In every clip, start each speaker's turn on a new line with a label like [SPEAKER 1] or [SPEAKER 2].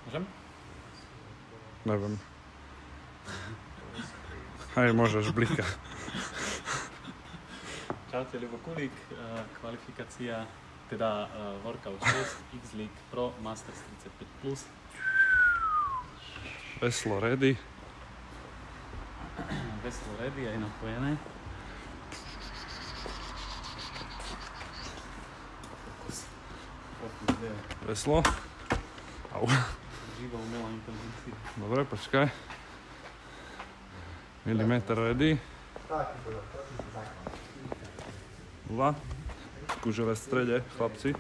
[SPEAKER 1] Môžem?
[SPEAKER 2] Neviem. Hej, môžeš, blíka.
[SPEAKER 1] Čaute, Ľubo Kulík, kvalifikácia, teda Workout 6, X-League Pro, Masters 35+.
[SPEAKER 2] Veslo ready.
[SPEAKER 1] Veslo ready, aj napojené.
[SPEAKER 2] Veslo. Au.
[SPEAKER 1] Živá umelá inteligencia.
[SPEAKER 2] Dobre, počkaj. Milimeter ready. Dva. Kužele v strede, chlapci.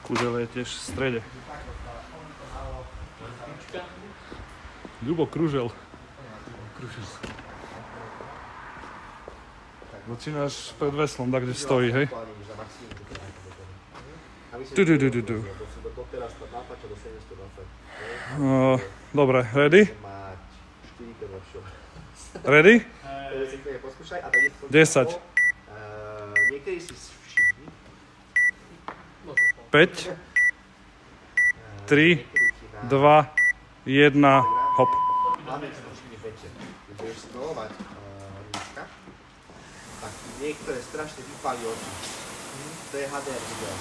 [SPEAKER 2] Kužele je tiež v strede. Ľubo Kružel. Začínaš pred veslom, tak kde stojí, hej? Dobre, ready? Ready? 10. 5, 3, 2, 1, hop.
[SPEAKER 3] Hlavne si to všimne večer. Keď budeš scrollovať nízka, tak niektoré strašne vypáli oči. To je HDR video.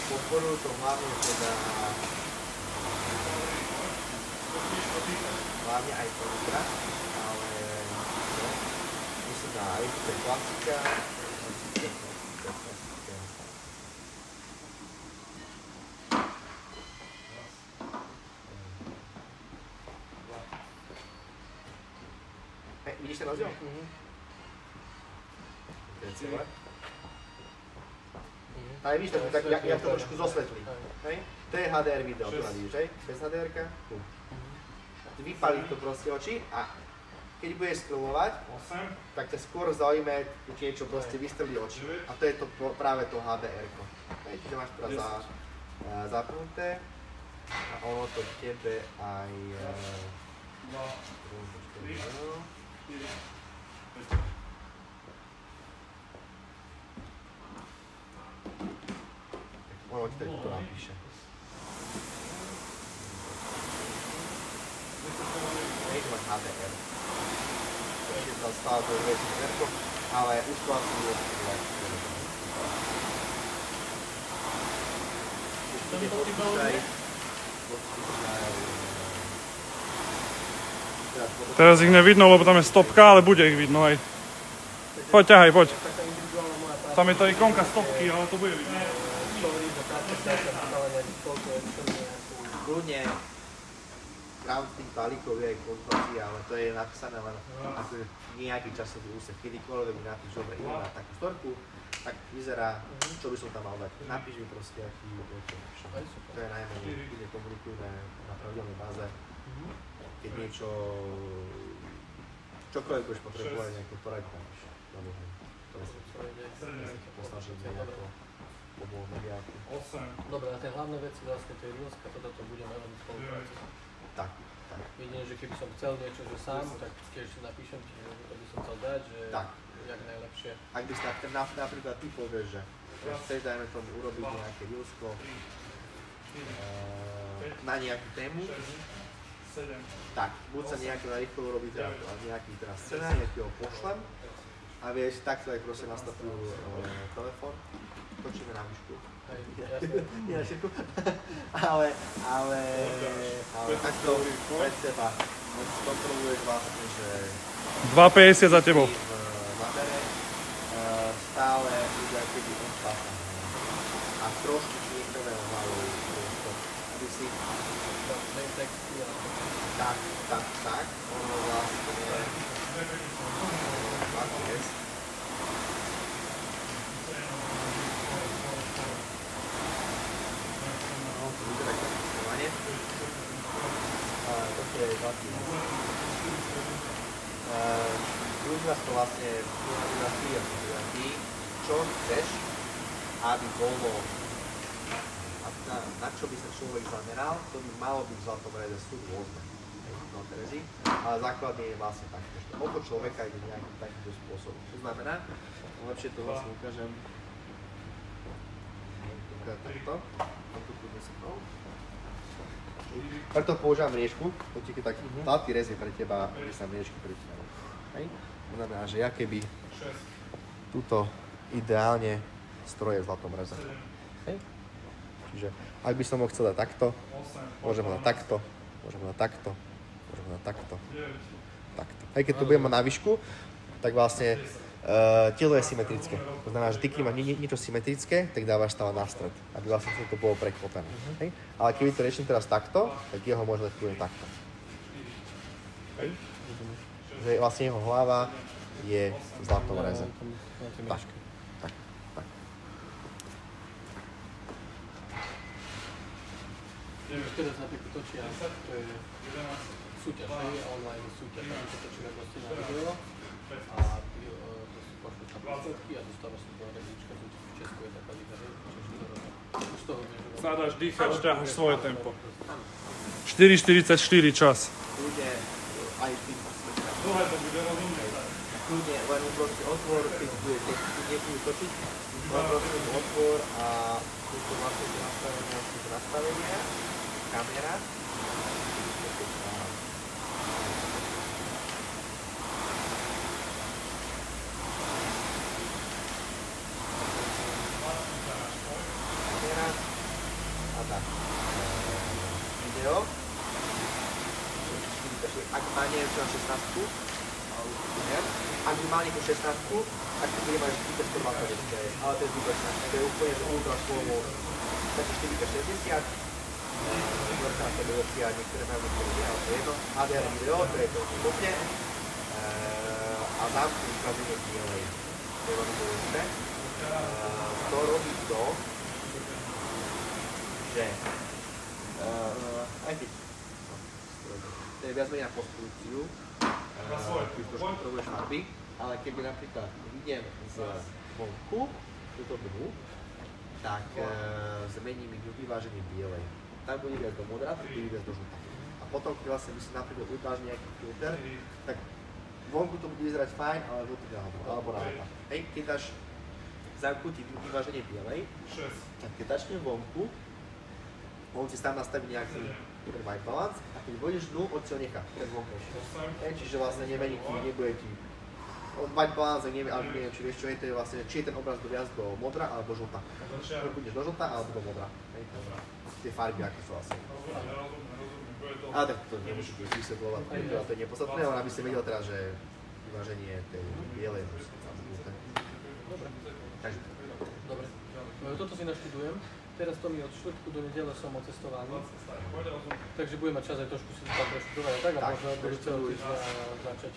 [SPEAKER 3] Podporujú to hlavne teda hlavne aj kontra, ale myslím na aj to je klasika. Vidíš ten rozdiel? Ale vidíš, tak ja to trošku zosvetlím. To je HDR video, tu vidíš, hej? Bez HDR-ka, tu. Vypalí to proste oči a keď budeš scrollovať, tak ťa skôr zaujíme, keď niečo proste vystrelí oči. A to je to, práve to HDR-ko. Čiže máš teraz zapnuté a ono to tebe aj... Ono ti to napíše. Nejde mať HDR. Je tam stále to väčší zrko, ale už to asi je
[SPEAKER 2] Teraz ich nevidno, lebo tam je stopka, ale bude ich vidno aj. Poď, ťahaj, poď. Tam je to ikonka stopky, ale to bude vidno.
[SPEAKER 3] Kľudne, v rámci tých balíkov je aj konzultácia, ale to je napísané len ako nejaký časový úsek. Kedykoľvek mi napíš, dobre, idem na takú storku, tak vyzerá, čo by som tam mal dať. Napíš mi proste, aký je to. To je najmenej, kde komunikujeme na pravidelnej báze. Keď niečo, čokoľvek budeš potrebovať, nejakú poradňu napíš. To sa posnažím nejako pomôcť mediáku.
[SPEAKER 4] Dobre, a tie hlavné veci vlastne, to je Reelska, toto budeme len spolupráci.
[SPEAKER 3] Tak.
[SPEAKER 4] Jedine, že keby som chcel niečo, že sám, tak tiež napíšem ti, že to by som chcel dať, že jak najlepšie.
[SPEAKER 3] Ak by si napríklad ty povieš, že chceš, dajme tomu, urobiť nejaké Reelsko na nejakú tému, tak, buď sa nejaké narýchlo urobí teda nejaký teraz scenár, ja ti ho pošlem a vieš, takto aj proste nastavujú telefón, točíme na myšku. Nie na širku, ale takto pred seba kontroluješ vlastne, že
[SPEAKER 2] 2,50 za tebou.
[SPEAKER 3] Nabere, stále ľudia keby odpáta a trošku si niektorého hlavu, aby si tak, ono vlastne toto je vlastne ľudí vás to vlastne ty, čo chceš, aby bolo na čo by sa človek zameral, to by malo byť v zlatom rade, sú rôzne. No, Terezi. ale základne je vlastne takto. Oko človeka ide nejakým takýmto spôsobom. Čo znamená, lepšie to vlastne ukážem. Takto. Preto používam mriežku, poďte tak, táty rez je pre teba, aby sa mriežky pretiaľu. To znamená, že ja keby túto ideálne stroje v zlatom reze. Čiže ak by som ho chcel dať takto, môžem ho dať takto, môžem ho dať takto, môžem ho dať takto, takto. Aj keď to budem mať na výšku, tak vlastne telo je symetrické. To znamená, že ty, keď máš niečo symetrické, tak dávaš stále na stred, aby vlastne to bolo preklopené. Ale keby to riešim teraz takto, tak jeho môžem dať kľudne takto. Že vlastne jeho hlava je v zlatom reze. Tak, tak, tak.
[SPEAKER 4] Teraz napríklad točia, to je súťaž, online súťaž, tam sa točíme proste na video a pošleš tam výsledky a dostávaš sa do rebríčka, v Česku je taká liga, už toho vieš.
[SPEAKER 2] Zádaš dýchať, šťaháš svoje tempo. 4:44 čas.
[SPEAKER 3] Ľudia aj tým
[SPEAKER 2] Dlhé to bude rozumieť.
[SPEAKER 3] kľudne len proste otvor, keď nebudú točiť, len proste otvor a tu sú vlastne nastavenia, kamera. A tak. Video. Ak má niečo na 16, ak by mal nejakú 16, tak to bude mať 420, ale to je zbytočné. To je úplne ultra slovo. Takže 460, vrchná to bude opcia, niektoré majú niektoré nie, ale to je jedno. HDR video, to je to úplne. A zámku ukazuje bielej. To je veľmi dôležité. To robí to, že aj ty. To je viac menej na postprodukciu, keď trošku potrebuješ farby, ale keby napríklad idem z vonku, túto dnu, tak zmením ich do vyváženie bielej. Tam bude viac do modra, tu bude viac do žlta. A potom, keď vlastne by si napríklad vyvážil nejaký filter, tak vonku to bude vyzerať fajn, ale žltý alebo naopak. Hej, keď dáš zakútiť vyváženie bielej, tak keď dačne vonku, on si tam nastaví nejaký white balance a keď vôjdeš dnu, on si ho nechá, ten vonkajší. Čiže vlastne nemení ti, nebude ti white balance, ale neviem, či vieš čo je, to je vlastne, či je ten obraz viac do modra alebo žlta. Budeš do žlta alebo do modra. Tie farby, aké sú vlastne. Ale tak to nemôžeš vysvetľovať, to je nepodstatné, ale aby si vedel teraz, že vyváženie tej bielej musí tam byť. Takže.
[SPEAKER 4] Dobre. Toto si naštudujem. Teraz to mi od štvrtku do nedele som otestovaný. Takže budem mať čas aj trošku si to preštudovať a tak a možno do celého týždňa začať.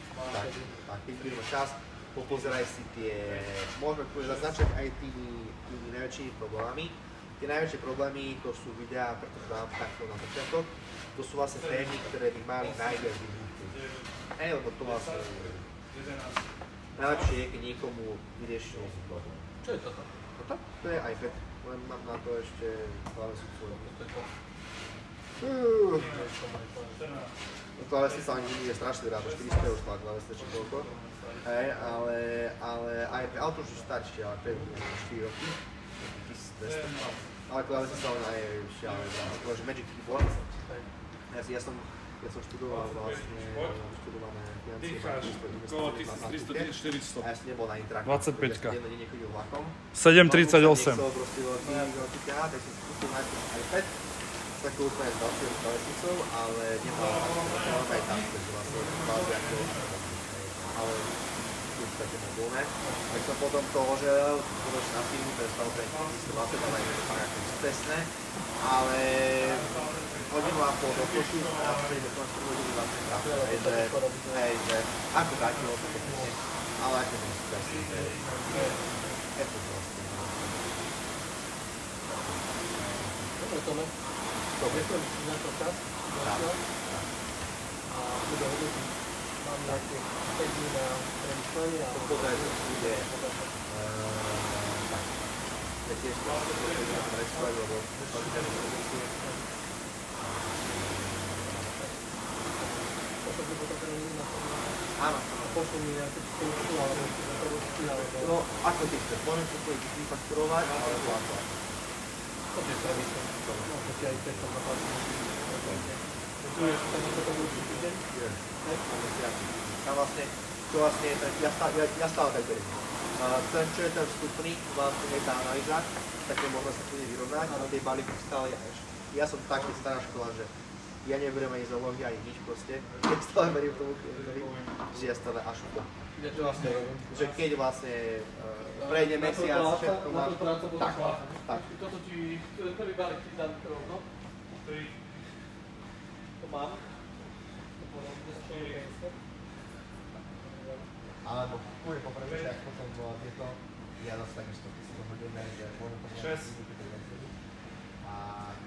[SPEAKER 3] Tak, keď budeš mať čas, popozeraj si tie, môžeme začať aj tými najväčšími problémami. Tie najväčšie problémy, to sú videá, preto dám takto na začiatok. To sú vlastne témy, ktoré by mali najviac vybuchnúť. Lebo to vlastne najlepšie je, keď niekomu vyrieši to.
[SPEAKER 4] Čo je toto?
[SPEAKER 3] Toto? To je iPad. Len mám na to ešte klávesnicu. Klávesnica ani nie je strašne rád, 400 € stála klávesnica či koľko. Ale iPad, ale to už je staršie, ale to je 4 roky. 1200. Ale klávesnica len aj šialené rád. To je Magic Keyboard. Ja som študoval vlastne študované financie.
[SPEAKER 2] Kolo 1300-400.
[SPEAKER 3] A ja som nebol na interakcii.
[SPEAKER 2] 25-ka. 7,38.
[SPEAKER 3] Nechcel proste veľký ťahať, tak som si kúpil najprv iPad s takou úplne s ďalšou klávesnicou, ale nemal aj tam, takže vlastne kvázi ako ale už také mobilné. Tak som potom to oželel, skutočne na firmu, to je stalo pre 320, ale je to fakt ako cestné, ale hodinu a pol do košu a vtedy do končku hodinu vlastne práve, že ako vrátilo to pekne, ale ako to musí presne, že je to proste.
[SPEAKER 4] Dobre, Tome.
[SPEAKER 3] Dobre.
[SPEAKER 4] Ďakujem si na to čas. A bude hodnotiť. Mám nejaké 5 dní na premyšľanie a
[SPEAKER 3] Pozrieť, čo bude tak. Ja tiež to bude na premyšľanie, lebo
[SPEAKER 4] to by potom ten na tom.
[SPEAKER 3] Áno.
[SPEAKER 4] Pošlo mi nejaké číslo, alebo to bolo stíhalo.
[SPEAKER 3] No, ako ty chceš, môžem to tvojich vyfakturovať, ale plátať.
[SPEAKER 4] To je pravý to. No, to ti aj tento napadne. Tu je tam to budúci týždeň?
[SPEAKER 3] Je. Tam vlastne, čo vlastne je, ja stále tak beriem. Ten, čo je ten vstupný, vlastne je tá analýza, také možno sa tu vyrovnať, ale tie balíky stále ja som taký stará škola, že ja neberiem ani zoology, ani nič proste. Ja stále verím tomu klientovi, že ja stále až to. Že keď vlastne prejde mesiac, všetko máš... Tak, tak.
[SPEAKER 4] Toto ti, prvý balík ti dám rovno. To mám.
[SPEAKER 3] Alebo kúri poprvé, že ak potom bola tieto, ja zase takisto, keď si to hodíme, že môžem to mať a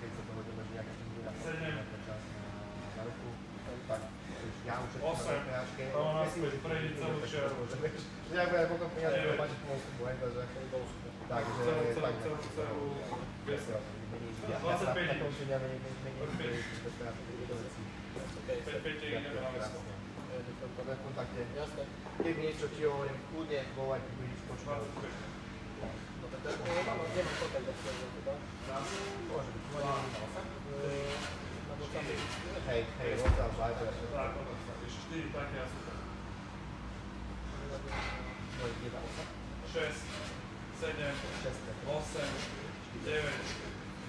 [SPEAKER 3] keď sa to hodíme, že nejaká čím bude na čas na ruku, tak ja už všetko na preháčke,
[SPEAKER 2] prejde celú čiaru.
[SPEAKER 3] Že ak bude koľko peniazí, to máte pomoc tomu, takže tak
[SPEAKER 2] celú
[SPEAKER 3] 25 na konci dňa menej veci.
[SPEAKER 2] 5 ideme na mesto.
[SPEAKER 3] V kontakte. Keď niečo ti hovorím, kľudne volaj, keď budeš počúvať.
[SPEAKER 4] No tak nemám kontakt do teba.
[SPEAKER 3] Môže byť, môže byť. Hej, WhatsApp, Viber.
[SPEAKER 2] Tak, ešte 4 také a super. 6, 7, 8, 9,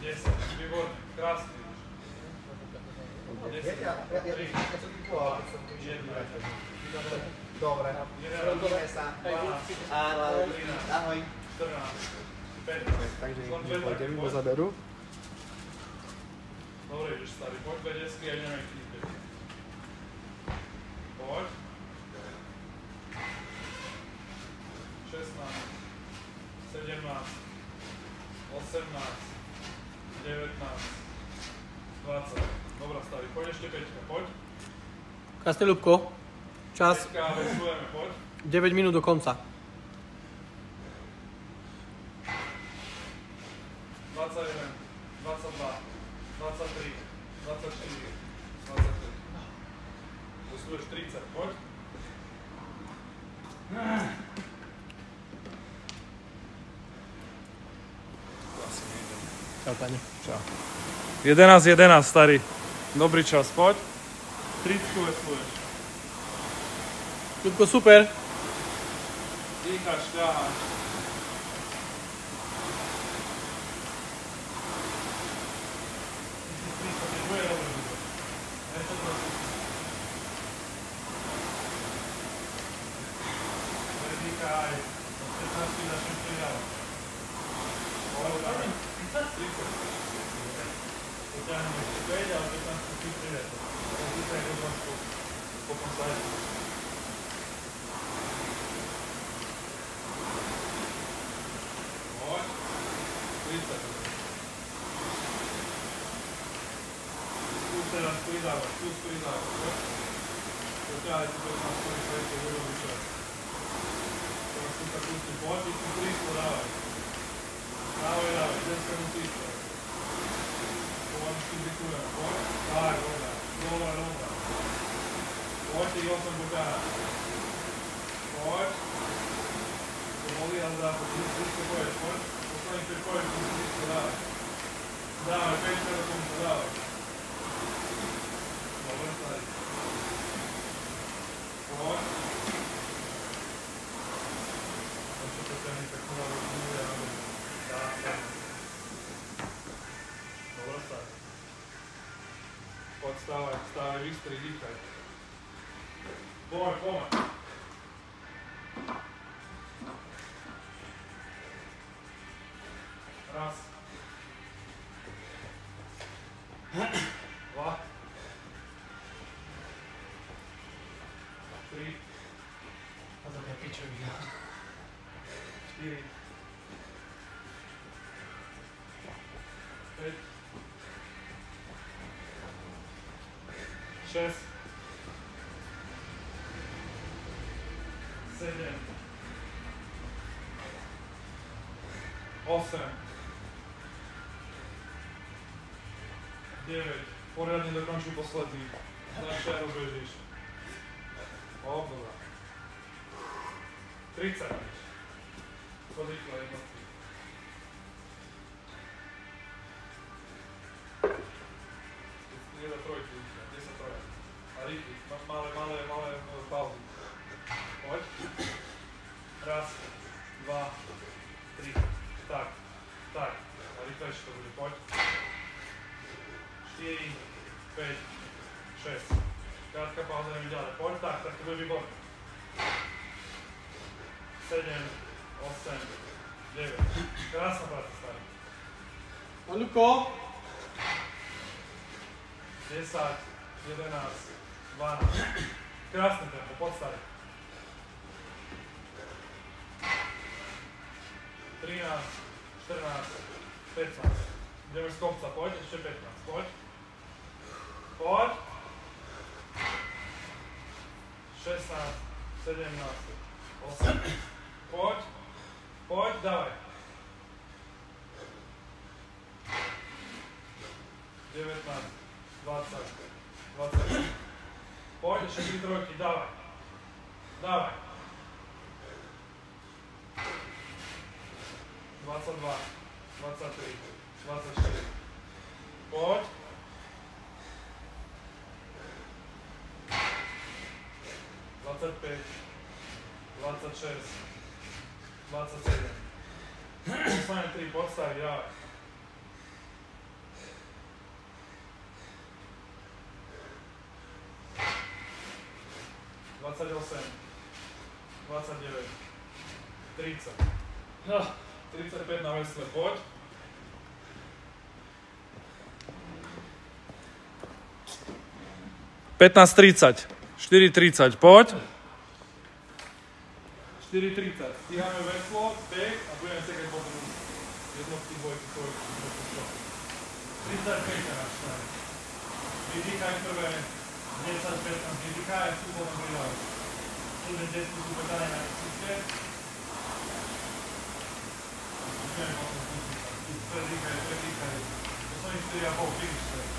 [SPEAKER 2] 10, výborne, krásne.
[SPEAKER 3] Ja som ti povedal, keď som prišiel. Dobre, robíme sa. Ahoj.
[SPEAKER 2] 14, 15.
[SPEAKER 3] Takže pôjdem, bo zaberú.
[SPEAKER 2] Dobre, ideš starý, poď vedesky a ideme k týmbe. Poď. 16, 17, 18, 19, 20. Dobrá, starý, poď ešte 5, poď.
[SPEAKER 4] Krásne, Ľubko. Čas.
[SPEAKER 2] 5, veslujeme, poď.
[SPEAKER 4] 9 minút do konca.
[SPEAKER 2] 21, 22, 23, 24, 25. Vesluješ 30, poď.
[SPEAKER 4] Čau, pani.
[SPEAKER 2] Čau. 11, starý. Dobrý čas, poď. 30 vesluješ.
[SPEAKER 4] Ľubko, super.
[SPEAKER 2] Dýcháš, ťaháš. Dýchaj. 15 začneš pridávať. Poďme. 30. Poťahneme ešte 5, ale 15 si pridať. Dýchaj do zvačku. Potom sa je. Poď. 30. Skús teraz pridávať, poď. Poťahaj si 15 ktorý svojte, urobí čas. Teraz si sa pustí, poď, ty si 300 dávaj. Dávaj, dneska musíš to. Pomačky zikujeme, poď. Tak, dobra. Poď, ty 8 poťahaj. Poď. To bolí, ale dá, ty 300 poješ, poď. Posledných 5 poješ, ty si 300 dávaj. Dávaj, 5 do konca, dávaj. Dobre, stari. Poď. Ešte poťahni takú na ruku, ja robím. Tak. Dobre, stari. Poď, stávaj, vystri, dýchaj. Poď. Raz. 2. 3. A to je pičovina. 4. 5. 6. 7. 8. 9. Poriadne dokončuj posledný. Začne a rozbežíš. 30. Podrýchlo jednotky. Nie za trojky, 10 trojek. A rýchli, malé pauzy. Poď. Raz, dva, tri. Tak. A rýchlejšie to bude, poď. 4, 5, 6. Krátka pauza, ideme ďalej. Poď, tak to bude výborné. 7, 8, 9. Krásna práca, starý.
[SPEAKER 4] Poď, Luko.
[SPEAKER 2] 10, 11, 12. Krásne tempo, poď, starý. 13, 14, 15. Ideme z kopca, poď, ešte 15, poď. Poď. 16, 17, 18. Poď, dávaj. 19, 20, 21. Poď, ešte 3 trojky, dávaj. 22, 23, 24. Poď. 25, 26, 27. Posledné 3 podstavy, dávaj. 28, 29, 30. 35 na vesle, poď. 15:30, 4:30, poď. 4:30, stíhame veslo, beh a budeme sekať potom jednotky, dvojky, trojky, 35 na štát. Vydýchaj prvé 10-15, vydýchaj, sú potom pridaj. Čudne 10 sú pedálne na exíske. Budeme potom skúsiť. Predýchaj. Posledných 4,5, finish straight.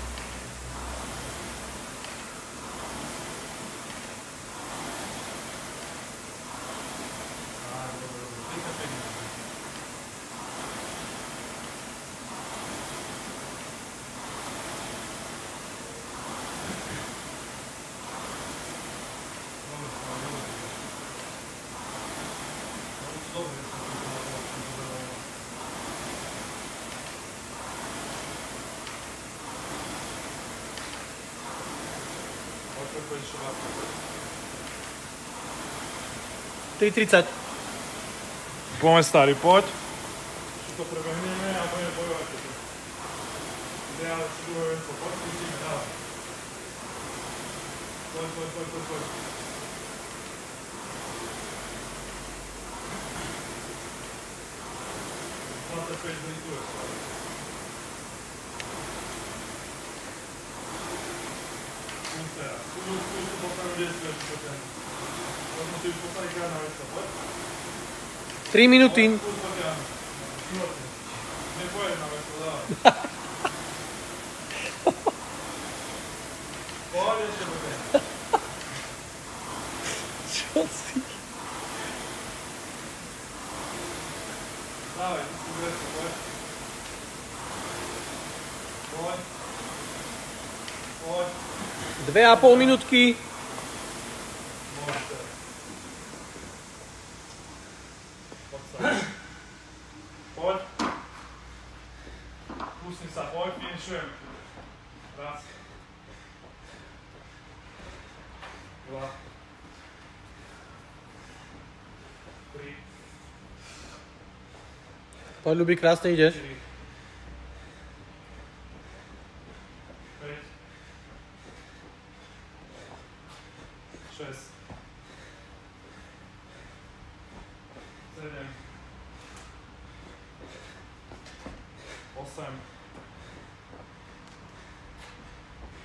[SPEAKER 4] Ty 30.
[SPEAKER 2] Poďme starý, poď. Čo to prebehneme a budeme bojovať. Ideálne si druhé veslo, poď, skúsime, dávaj. Poď. 25 zlituješ. Skús teraz. Skús poslednú 10 veslo, čo ten. Potom si už posledný krát na veslo, poď.
[SPEAKER 4] 3 minúty.
[SPEAKER 2] Nepojedem na veslo, dávaj. Poď ešte poďme.
[SPEAKER 4] Čo si?
[SPEAKER 2] Dávaj, si veslo, poď. Poď.
[SPEAKER 4] 2,5 minútky.
[SPEAKER 2] Poď. Pustím sa, poď, finishujem. Raz. 2. 3.
[SPEAKER 4] Poď, Ľubi, krásne ideš.
[SPEAKER 2] 4. 5. 6. 7. 8.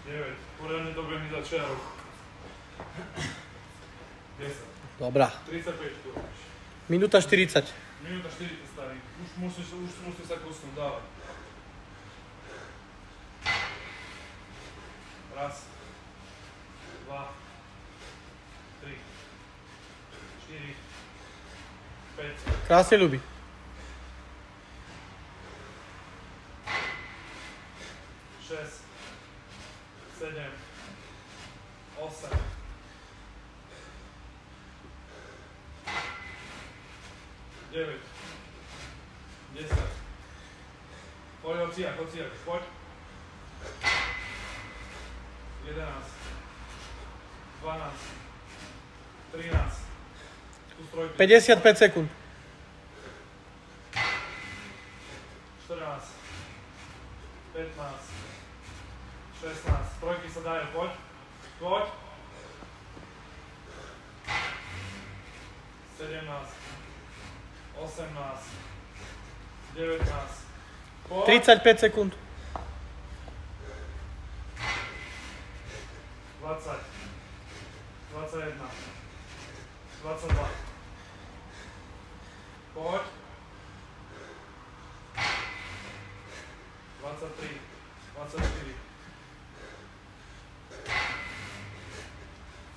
[SPEAKER 2] 9. Poriadne dobehni za čiaru. 10.
[SPEAKER 4] Dobrá.
[SPEAKER 2] 35 tu robíš.
[SPEAKER 4] Minúta 40.
[SPEAKER 2] Minúta 40, starý. Už musíš sa kusnúť, dávaj. Raz. 2. 3. 4. 5. 5,
[SPEAKER 4] Krásne ľubí.
[SPEAKER 2] 6, 7, 8, 9, 10. Poď hociak, poď. 11, 12, 13, tu strojky.
[SPEAKER 4] 55 sekúnd.
[SPEAKER 2] 14, 15, 16, trojky sa dajú, poď. 17, 18, 19, poď.
[SPEAKER 4] 35 sekúnd.
[SPEAKER 2] 20, 21, 22, poď. 23, 24,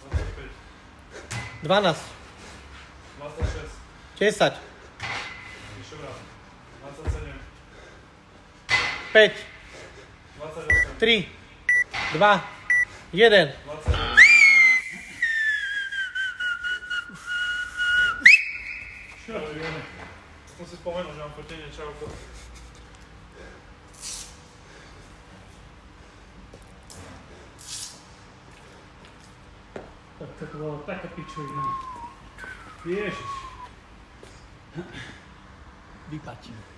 [SPEAKER 2] 25,
[SPEAKER 4] 12.
[SPEAKER 2] 26,
[SPEAKER 4] 10.
[SPEAKER 2] ešte raz, 27,
[SPEAKER 4] 5.
[SPEAKER 2] 28,
[SPEAKER 4] 3. 2. 1.
[SPEAKER 2] 29. Som si spomenul, že mám fotenie, čauko.
[SPEAKER 1] Tak to bolo taká pičovina. Ježiš.
[SPEAKER 4] Vypatím.